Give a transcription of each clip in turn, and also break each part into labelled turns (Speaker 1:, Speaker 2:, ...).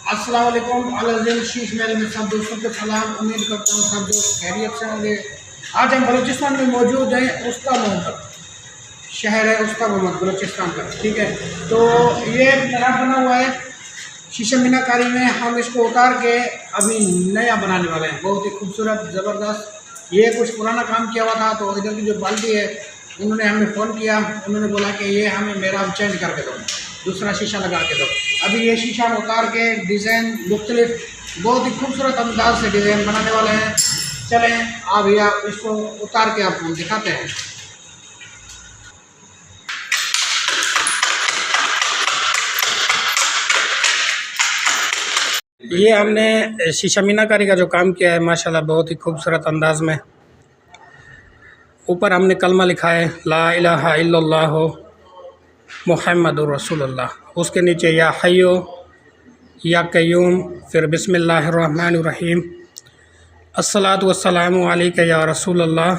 Speaker 1: अस्सलाम वालेकुम। अल-अज़ीम शीश महल में सब दोस्तों को सलाम। उम्मीद करता हूँ सब दोस्त खैरियत से होंगे। आज हम बलूचिस्तान में मौजूद हैं, उस्ता मोहम्मद शहर है, उस्ता मोहम्मद बलूचिस्तान का। ठीक है, तो ये नया बना हुआ है शीशम मीनाकारी में। हम इसको उतार के अभी नया बनाने वाले हैं, बहुत ही खूबसूरत ज़बरदस्त। ये कुछ पुराना काम किया हुआ था, तो इधर की जो बाल्टी है उन्होंने हमें फ़ोन किया, उन्होंने बोला कि ये हमें मेरा चेंज करके दो, दूसरा शीशा लगा के दो। अभी ये शीशा उतार के डिज़ाइन मुख्तलिफ बहुत ही खूबसूरत अंदाज से डिज़ाइन बनाने वाले हैं। चलें आप भैया इसको उतार के आपको दिखाते हैं। ये हमने शीशा मीनाकारी का जो काम किया है माशाल्लाह बहुत ही खूबसूरत अंदाज में। ऊपर हमने कलमा लिखा है ला इलाहा इल्लल्लाह मुहम्मदुर रसूलुल्लाह। उसके नीचे या हय्यो या कय्यूम, फिर बिस्मिल्लाहिर्रहमानिर्रहीम अस्सलातु वस्सलामु अलैका या रसूलल्लाह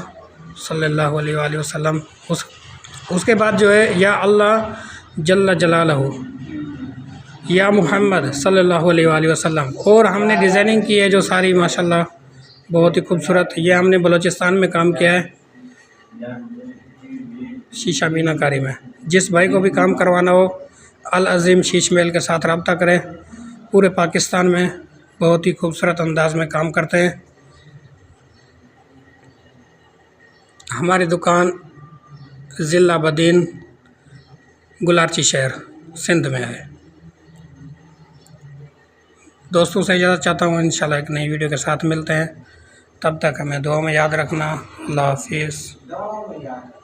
Speaker 1: सल्लल्लाहु अलैहि वसल्लम। उसके बाद जो है या अल्लाह जल्ला जलालहू या मुहम्मद सल्लल्लाहु अलैहि वसल्लम। और हमने डिज़ाइनिंग की है जो सारी माशाल्लाह बहुत ही खूबसूरत। ये हमने बलूचिस्तान में काम किया है शीशा मीनाकारी में। जिस भाई को भी काम करवाना हो अल-अज़ीम शीश महल के साथ रब्ता करें। पूरे पाकिस्तान में बहुत ही खूबसूरत अंदाज में काम करते हैं। हमारी दुकान ज़िला बदीन गुलारची शहर सिंध में है। दोस्तों से इजाज़त चाहता हूँ, इंशाल्लाह एक नई वीडियो के साथ मिलते हैं। तब तक हमें दुआ में याद रखना। अल्लाह हाफिज़।